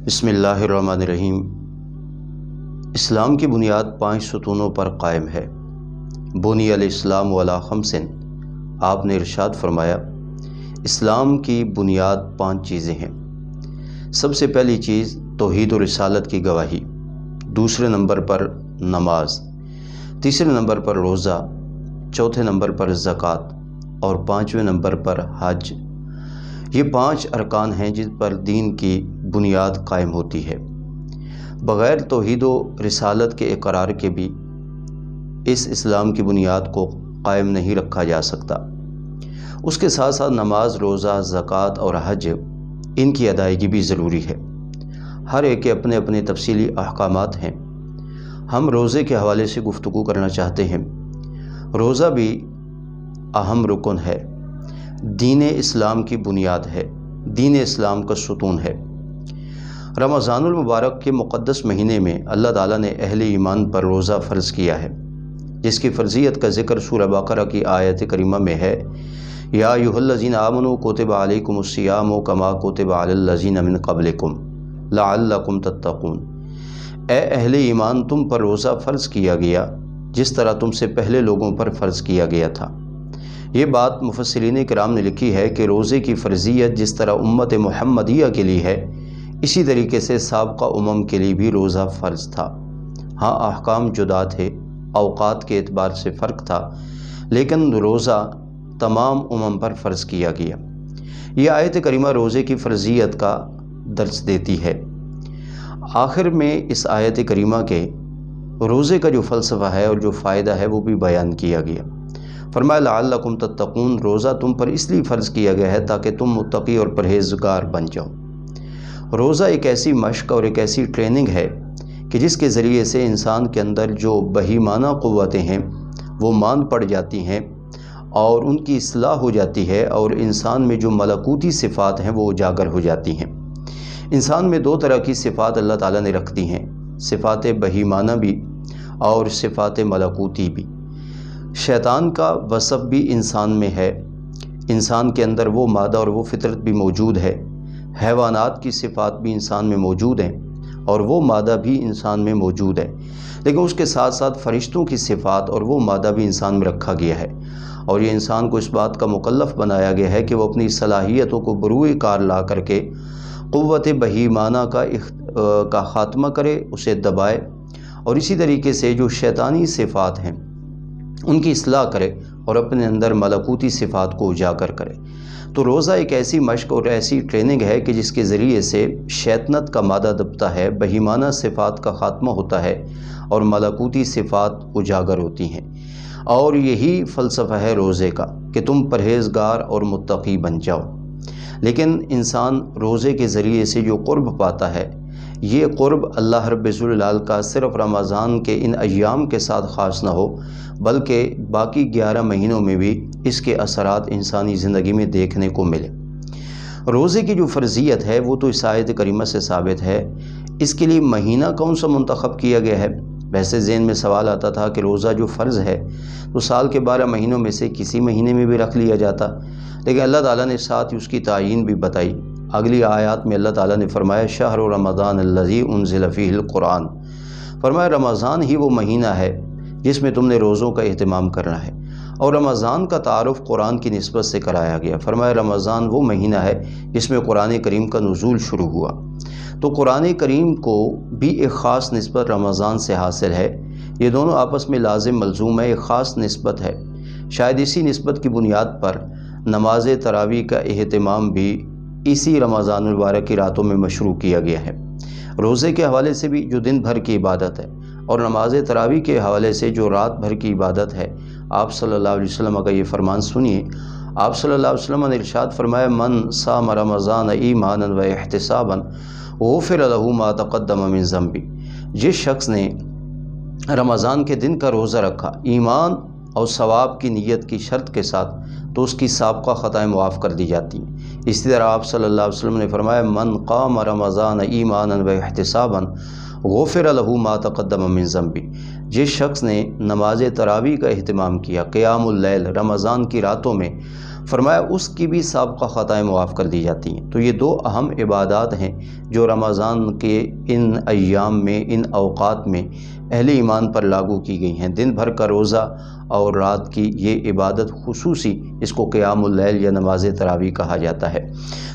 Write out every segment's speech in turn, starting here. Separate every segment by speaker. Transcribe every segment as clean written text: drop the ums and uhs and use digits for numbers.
Speaker 1: بسم اللہ الرحمن الرحیم۔ اسلام کی بنیاد 5 ستونوں پر قائم ہے۔ بنی الاسلام علی خمس، آپ نے ارشاد فرمایا اسلام کی بنیاد 5 چیزیں ہیں۔ سب سے پہلی چیز توحید و رسالت کی گواہی، دوسرے نمبر پر نماز، تیسرے نمبر پر روزہ، چوتھے نمبر پر زکوٰۃ اور 5ویں نمبر پر حج۔ یہ 5 ارکان ہیں جن پر دین کی بنیاد قائم ہوتی ہے۔ بغیر توحید و رسالت کے اقرار کے بھی اس اسلام کی بنیاد کو قائم نہیں رکھا جا سکتا۔ اس کے ساتھ ساتھ نماز، روزہ، زکوٰۃ اور حج، ان کی ادائیگی بھی ضروری ہے۔ ہر ایک کے اپنے اپنے تفصیلی احکامات ہیں۔ ہم روزے کے حوالے سے گفتگو کرنا چاہتے ہیں۔ روزہ بھی اہم رکن ہے، دین اسلام کی بنیاد ہے، دین اسلام کا ستون ہے۔ رمضان المبارک کے مقدس مہینے میں اللہ تعالیٰ نے اہل ایمان پر روزہ فرض کیا ہے، جس کی فرضیت کا ذکر سورہ بقرہ کی آیت کریمہ میں ہے۔ یا ایھا الذین آمنوا کتب علیکم الصیام کما کتب علی الذین من قبلکم لعلکم تتقون۔ اے اہل ایمان، تم پر روزہ فرض کیا گیا جس طرح تم سے پہلے لوگوں پر فرض کیا گیا تھا۔ یہ بات مفسرین کرام نے لکھی ہے کہ روزے کی فرضیت جس طرح امت محمدیہ کے لیے ہے، اسی طریقے سے سابقہ امم کے لیے بھی روزہ فرض تھا۔ ہاں، احکام جدا تھے، اوقات کے اعتبار سے فرق تھا، لیکن روزہ تمام امم پر فرض کیا گیا۔ یہ آیت کریمہ روزے کی فرضیت کا درس دیتی ہے۔ آخر میں اس آیت کریمہ کے روزے کا جو فلسفہ ہے اور جو فائدہ ہے وہ بھی بیان کیا گیا۔ فرمایا لعلکم تتقون، روزہ تم پر اس لیے فرض کیا گیا ہے تاکہ تم متقی اور پرہیزگار بن جاؤ۔ روزہ ایک ایسی مشق اور ایک ایسی ٹریننگ ہے کہ جس کے ذریعے سے انسان کے اندر جو بہیمانہ قوتیں ہیں وہ مان پڑ جاتی ہیں اور ان کی اصلاح ہو جاتی ہے، اور انسان میں جو ملکوتی صفات ہیں وہ اجاگر ہو جاتی ہیں۔ انسان میں 2 طرح کی صفات اللہ تعالیٰ نے رکھ دی ہیں، صفات بہیمانہ بھی اور صفات ملکوتی بھی۔ شیطان کا وصف بھی انسان میں ہے، انسان کے اندر وہ مادہ اور وہ فطرت بھی موجود ہے۔ حیوانات کی صفات بھی انسان میں موجود ہیں اور وہ مادہ بھی انسان میں موجود ہے، لیکن اس کے ساتھ ساتھ فرشتوں کی صفات اور وہ مادہ بھی انسان میں رکھا گیا ہے، اور یہ انسان کو اس بات کا مکلف بنایا گیا ہے کہ وہ اپنی صلاحیتوں کو بروئے کار لا کر کے قوت بہیمانہ کا خاتمہ کرے، اسے دبائے، اور اسی طریقے سے جو شیطانی صفات ہیں ان کی اصلاح کرے اور اپنے اندر ملکوتی صفات کو اجاگر کرے۔ تو روزہ ایک ایسی مشق اور ایسی ٹریننگ ہے کہ جس کے ذریعے سے شیطنت کا مادہ دبتا ہے، بہیمانہ صفات کا خاتمہ ہوتا ہے اور ملکوتی صفات اجاگر ہوتی ہیں۔ اور یہی فلسفہ ہے روزے کا کہ تم پرہیزگار اور متقی بن جاؤ۔ لیکن انسان روزے کے ذریعے سے جو قرب پاتا ہے، یہ قرب اللہ رب الجلال کا صرف رمضان کے ان ایام کے ساتھ خاص نہ ہو، بلکہ باقی 11 مہینوں میں بھی اس کے اثرات انسانی زندگی میں دیکھنے کو ملے۔ روزے کی جو فرضیت ہے وہ تو اس آیت کریمہ سے ثابت ہے۔ اس کے لیے مہینہ کون سا منتخب کیا گیا ہے؟ ویسے ذہن میں سوال آتا تھا کہ روزہ جو فرض ہے تو سال کے 12 مہینوں میں سے کسی مہینے میں بھی رکھ لیا جاتا، لیکن اللہ تعالیٰ نے ساتھ ہی اس کی تعیین بھی بتائی۔ اگلی آیات میں اللہ تعالیٰ نے فرمایا شہر رمضان الذی انزل فیہ القرآن، فرمایا رمضان ہی وہ مہینہ ہے جس میں تم نے روزوں کا اہتمام کرنا ہے، اور رمضان کا تعارف قرآن کی نسبت سے کرایا گیا۔ فرمایا رمضان وہ مہینہ ہے جس میں قرآن کریم کا نزول شروع ہوا۔ تو قرآن کریم کو بھی ایک خاص نسبت رمضان سے حاصل ہے۔ یہ دونوں آپس میں لازم ملزوم ہے، ایک خاص نسبت ہے۔ شاید اسی نسبت کی بنیاد پر نماز تراویح کا اہتمام بھی اسی رمضان المبارک کی راتوں میں مشروع کیا گیا ہے۔ روزے کے حوالے سے بھی جو دن بھر کی عبادت ہے، اور نماز تراویح کے حوالے سے جو رات بھر کی عبادت ہے، آپ صلی اللہ علیہ وسلم کا یہ فرمان سنیے۔ آپ صلی اللہ علیہ وسلم نے ارشاد فرمایا من صام رمضان ایمانا و احتسابا غفر له ما تقدم من ذنبہ۔ جس شخص نے رمضان کے دن کا روزہ رکھا ایمان اور ثواب کی نیت کی شرط کے ساتھ، تو اس کی سابقہ خطائیں معاف کر دی جاتی ہیں۔ اسی طرح آپ صلی اللہ علیہ وسلم نے فرمایا من قام رمضان ایمانا و احتسابا غفر له ما تقدم من ذنبہ۔ جس شخص نے نماز تراویح کا اہتمام کیا، قیام اللیل، رمضان کی راتوں میں، فرمایا اس کی بھی سابقہ خطائیں معاف کر دی جاتی ہیں۔ تو یہ دو اہم عبادات ہیں جو رمضان کے ان ایام میں، ان اوقات میں اہل ایمان پر لاگو کی گئی ہیں۔ دن بھر کا روزہ اور رات کی یہ عبادت خصوصی، اس کو قیام اللیل یا نماز تراویح کہا جاتا ہے۔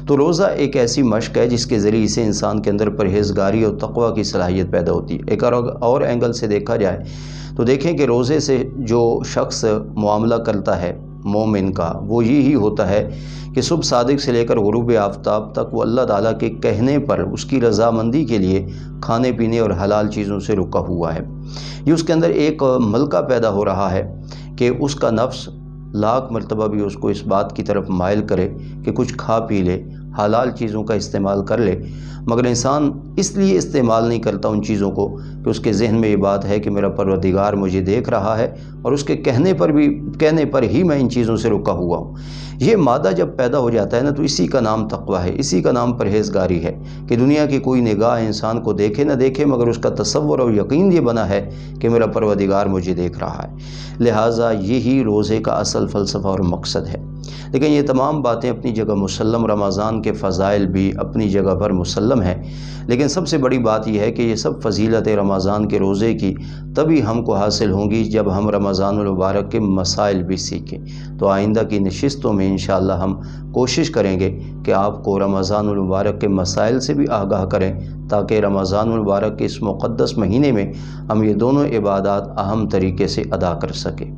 Speaker 1: تو روزہ ایک ایسی مشق ہے جس کے ذریعے سے انسان کے اندر پرہیزگاری اور تقوی کی صلاحیت پیدا ہوتی ہے۔ ایک اور اینگل سے دیکھا جائے تو دیکھیں کہ روزے سے جو شخص معاملہ کرتا ہے مومن کا، وہ یہی ہوتا ہے کہ صبح صادق سے لے کر غروب آفتاب تک وہ اللہ تعالیٰ کے کہنے پر اس کی رضامندی کے لیے کھانے پینے اور حلال چیزوں سے رکا ہوا ہے۔ یہ اس کے اندر ایک ملکہ پیدا ہو رہا ہے کہ اس کا نفس لاکھ مرتبہ بھی اس کو اس بات کی طرف مائل کرے کہ کچھ کھا پی لے، حلال چیزوں کا استعمال کر لے، مگر انسان اس لیے استعمال نہیں کرتا ان چیزوں کو کہ اس کے ذہن میں یہ بات ہے کہ میرا پروردگار مجھے دیکھ رہا ہے اور اس کے کہنے پر ہی میں ان چیزوں سے رکا ہوا ہوں۔ یہ مادہ جب پیدا ہو جاتا ہے نا، تو اسی کا نام تقویٰ ہے، اسی کا نام پرہیزگاری ہے کہ دنیا کی کوئی نگاہ انسان کو دیکھے نہ دیکھے، مگر اس کا تصور اور یقین یہ بنا ہے کہ میرا پروردگار مجھے دیکھ رہا ہے۔ لہٰذا یہی روزے کا اصل فلسفہ اور مقصد ہے۔ لیکن یہ تمام باتیں اپنی جگہ مسلم، رمضان کے فضائل بھی اپنی جگہ پر مسلم ہیں، لیکن سب سے بڑی بات یہ ہے کہ یہ سب فضیلت رمضان کے روزے کی تبھی ہم کو حاصل ہوں گی جب ہم رمضان المبارک کے مسائل بھی سیکھیں۔ تو آئندہ کی نشستوں میں انشاءاللہ ہم کوشش کریں گے کہ آپ کو رمضان المبارک کے مسائل سے بھی آگاہ کریں، تاکہ رمضان المبارک کے اس مقدس مہینے میں ہم یہ دونوں عبادات اہم طریقے سے ادا کر سکیں۔